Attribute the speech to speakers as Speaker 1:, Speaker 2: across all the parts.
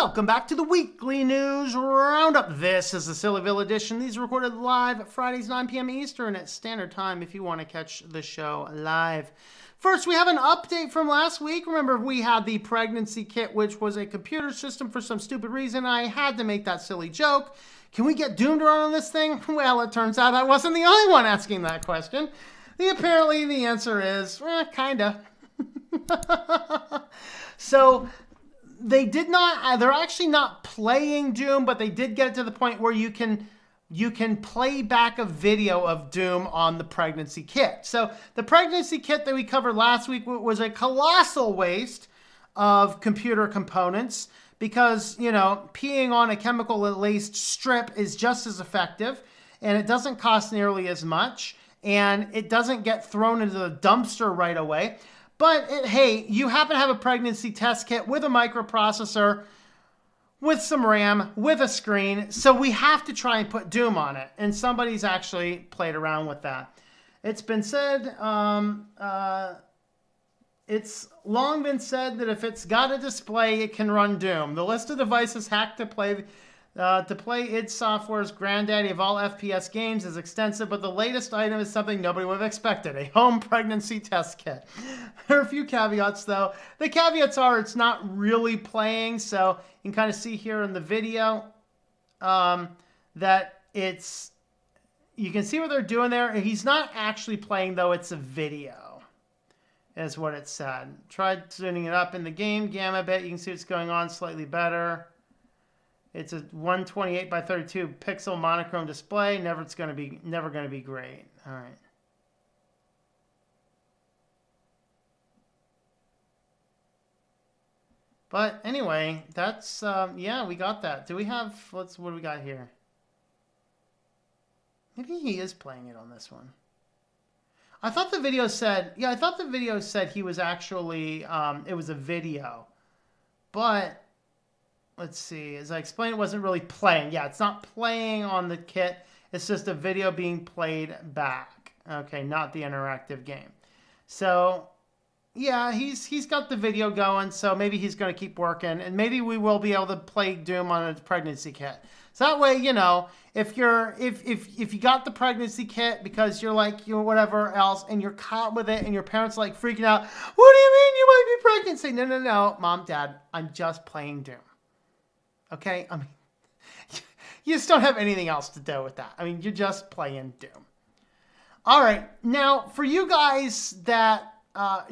Speaker 1: Welcome back to the weekly news roundup. This is the SillyVille edition. These are recorded live Fridays 9 p.m. Eastern at standard time if you want to catch the show live. First, we have an update from last week. Remember, we had the pregnancy kit, which was a computer system for some stupid reason. I had to make that silly joke. Can we get Doom to run on this thing? Well, it turns out I wasn't the only one asking that question. Apparently, the answer is, kinda. So, they're actually not playing Doom, but they did get it to the point where you can play back a video of Doom on the pregnancy kit. So the pregnancy kit that we covered last week was a colossal waste of computer components because, peeing on a chemical-laced strip is just as effective, and it doesn't cost nearly as much, and it doesn't get thrown into the dumpster right away. But, hey, you happen to have a pregnancy test kit with a microprocessor, with some RAM, with a screen, so we have to try and put Doom on it. And somebody's actually played around with that. It's been said, it's long been said that if it's got a display, it can run Doom. The list of devices hacked to play id Software's granddaddy of all FPS games is extensive, but the latest item is something nobody would have expected, a home pregnancy test kit. There are a few caveats, though. The caveats are it's not really playing, so you can kind of see here in the video that you can see what they're doing there. He's not actually playing, though. It's a video, is what it said. Tried tuning it up in the game, gamma bit. You can see what's going on slightly better. It's a 128 by 32 pixel monochrome display. Never going to be great. All right. But anyway, that's yeah, we got that. Do we have what do we got here? Maybe he is playing it on this one. I thought the video said he was actually it was a video. But let's see. As I explained, it wasn't really playing. Yeah, it's not playing on the kit. It's just a video being played back. Okay, not the interactive game. So, yeah, he's got the video going, so maybe he's going to keep working, and maybe we will be able to play Doom on a pregnancy kit. So that way, if you got the pregnancy kit because you're whatever else, and you're caught with it, and your parents are freaking out, what do you mean you might be pregnant? Say, no, Mom, Dad, I'm just playing Doom. Okay? I mean, you just don't have anything else to do with that. I mean, you're just playing Doom. All right. Now, for you guys that are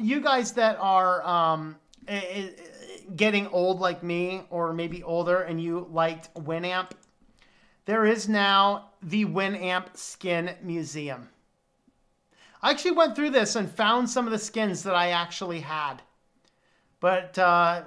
Speaker 1: getting old like me, or maybe older, and you liked Winamp, there is now the Winamp Skin Museum. I actually went through this and found some of the skins that I actually had. But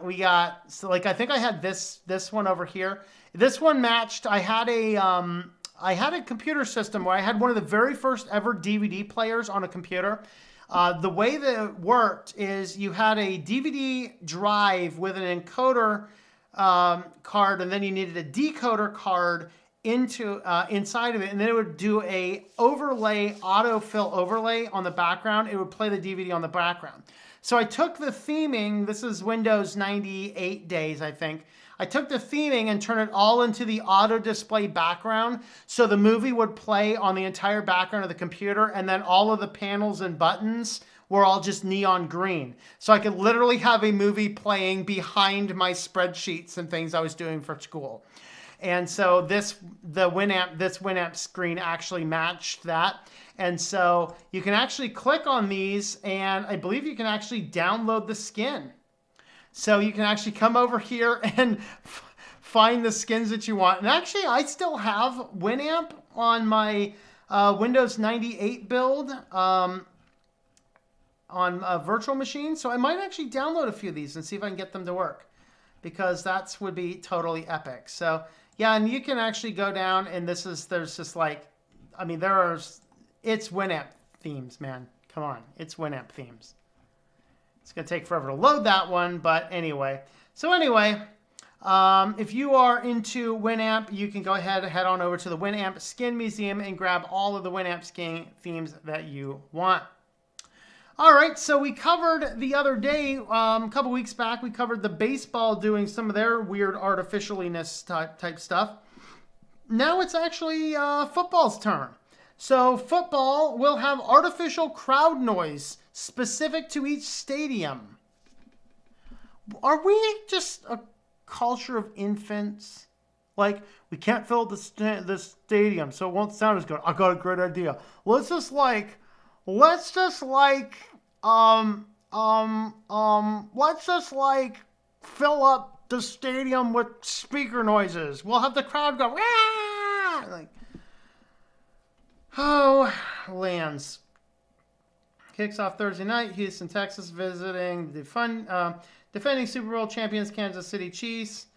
Speaker 1: we got, I think I had this one over here. This one matched. I had a computer system where I had one of the very first ever DVD players on a computer. The way that it worked is you had a DVD drive with an encoder card, and then you needed a decoder card inside of it, and then it would do a autofill overlay on the background. It would play the DVD on the background. So I took the theming, this is Windows 98 days, I think. I took the theming and turned it all into the auto display background. So the movie would play on the entire background of the computer, and then all of the panels and buttons were all just neon green. So I could literally have a movie playing behind my spreadsheets and things I was doing for school. And so this Winamp screen actually matched that. And so you can actually click on these, and I believe you can actually download the skin. So you can actually come over here and find the skins that you want. And actually, I still have Winamp on my Windows 98 build on a virtual machine. So I might actually download a few of these and see if I can get them to work, because that would be totally epic. So yeah, and you can actually go down, and it's Winamp themes, man. Come on, it's Winamp themes. It's going to take forever to load that one, but anyway. So anyway, if you are into Winamp, you can go ahead and head on over to the Winamp Skin Museum and grab all of the Winamp skin themes that you want. All right, so we covered the other day, a couple weeks back, we covered the baseball doing some of their weird artificialiness type stuff. Now it's actually football's turn. So football will have artificial crowd noise specific to each stadium. Are we just a culture of infants? Like, we can't fill the stadium, so it won't sound as good. I got a great idea. Let's just like fill up the stadium with speaker noises. We'll have the crowd go, "Rah!" Like, oh, lands. Kicks off Thursday night. Houston, Texas, visiting the defending Super Bowl champions Kansas City Chiefs.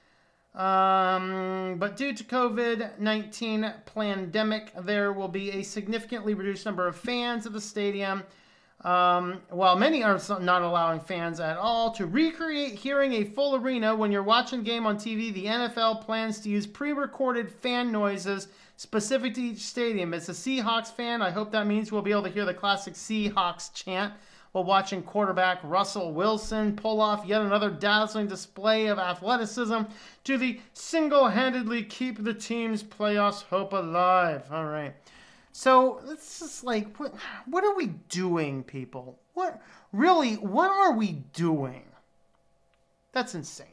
Speaker 1: But due to COVID-19 pandemic, there will be a significantly reduced number of fans at the stadium. While many are not allowing fans at all to recreate hearing a full arena when you're watching a game on TV, the NFL plans to use pre-recorded fan noises specific to each stadium. As a Seahawks fan, I hope that means we'll be able to hear the classic Seahawks chant while watching quarterback Russell Wilson pull off yet another dazzling display of athleticism to single-handedly keep the team's playoffs hope alive. All right. So this is like, what are we doing, people? What are we doing? That's insane.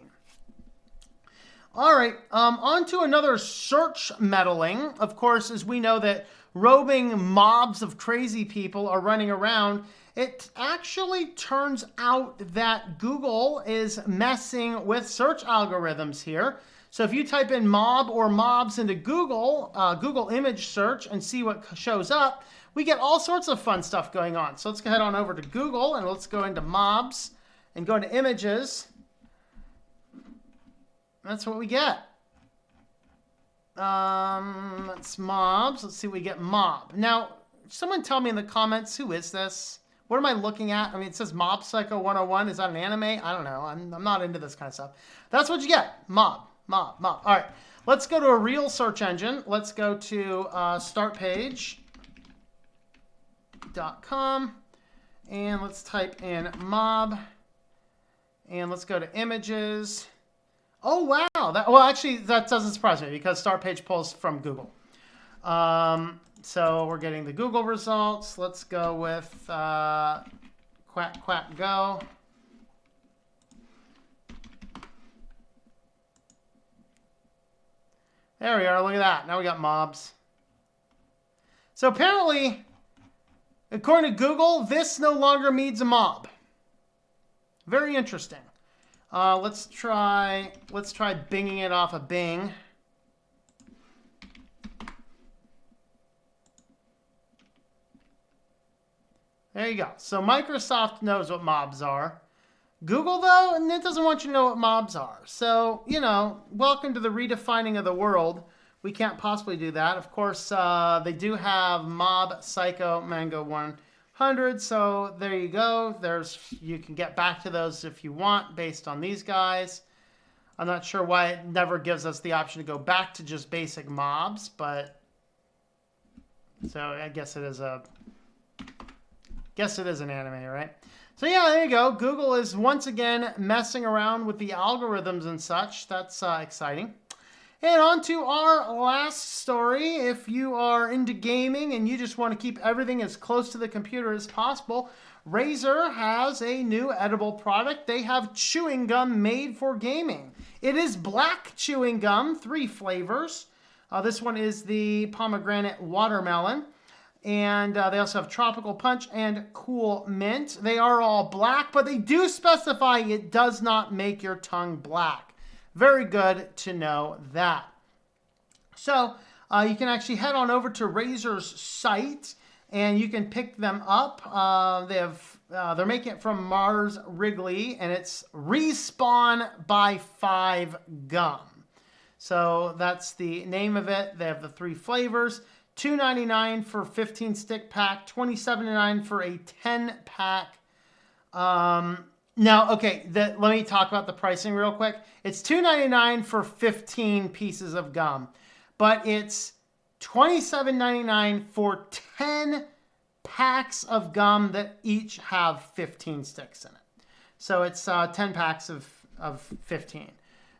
Speaker 1: All right, on to another search meddling. Of course, as we know that roving mobs of crazy people are running around, it actually turns out that Google is messing with search algorithms here. So if you type in mob or mobs into Google, Google image search, and see what shows up, we get all sorts of fun stuff going on. So let's go head on over to Google and let's go into mobs and go into images. That's what we get. That's mobs. Let's see what we get. Mob. Now, someone tell me in the comments, who is this? What am I looking at? I mean, it says Mob Psycho 101. Is that an anime? I don't know. I'm not into this kind of stuff. That's what you get. Mob. All right. Let's go to a real search engine. Let's go to startpage.com. And let's type in mob. And let's go to images. Oh, wow. Actually, that doesn't surprise me because Startpage pulls from Google. So we're getting the Google results. Let's go with quack, quack, go. There we are. Look at that. Now we got mobs. So apparently, according to Google, this no longer means a mob. Very interesting. Let's try binging it off of Bing. There you go. So Microsoft knows what mobs are. Google, though, and it doesn't want you to know what mobs are. So, you know, welcome to the redefining of the world. We can't possibly do that. Of course, they do have Mob Psycho Mango 100. So there you go. You can get back to those if you want based on these guys. I'm not sure why it never gives us the option to go back to just basic mobs, but so I guess it is an anime, right? So yeah, there you go. Google is once again messing around with the algorithms and such. That's exciting. And on to our last story. If you are into gaming and you just want to keep everything as close to the computer as possible, Razer has a new edible product. They have chewing gum made for gaming. It is black chewing gum, 3 flavors. This one is the pomegranate watermelon. And they also have tropical punch and cool mint. They are all black, but they do specify it does not make your tongue black. Very good to know that. So you can actually head on over to Razer's site and you can pick them up. They're making it from Mars Wrigley, and it's Respawn by 5 gum. So that's the name of it. They have the 3 flavors. $2.99 for 15 stick pack, $27.99 for a 10 pack. Now, okay, let me talk about the pricing real quick. It's $2.99 for 15 pieces of gum, but it's $27.99 for 10 packs of gum that each have 15 sticks in it. So it's 10 packs of 15.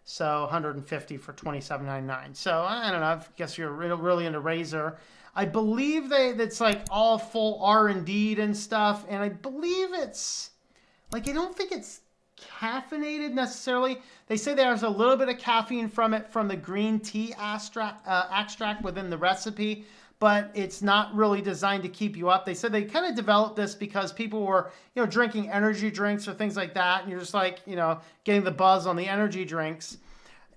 Speaker 1: So 150 for $27.99. So I don't know. I guess you're really into Razer. I believe that's like all full R&D'd and stuff. And I believe it's like, I don't think it's caffeinated necessarily. They say there's a little bit of caffeine from it from the green tea extract within the recipe, but it's not really designed to keep you up. They said they kind of developed this because people were, drinking energy drinks or things like that, and you're just like, getting the buzz on the energy drinks.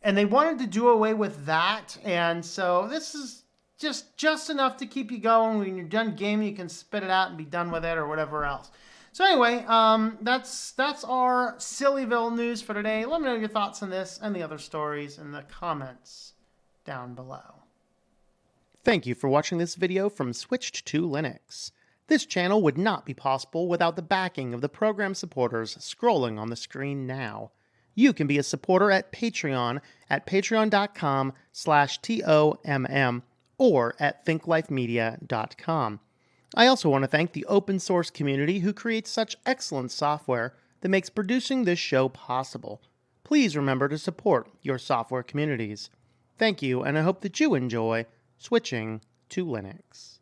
Speaker 1: And they wanted to do away with that, and so this is just enough to keep you going. When you're done gaming, you can spit it out and be done with it or whatever else. So anyway, that's our SillyVille news for today. Let me know your thoughts on this and the other stories in the comments down below.
Speaker 2: Thank you for watching this video from Switched to Linux. This channel would not be possible without the backing of the program supporters scrolling on the screen now. You can be a supporter at Patreon at patreon.com/TOMM or at thinklifemedia.com. I also want to thank the open source community who creates such excellent software that makes producing this show possible. Please remember to support your software communities. Thank you, and I hope that you enjoy switching to Linux.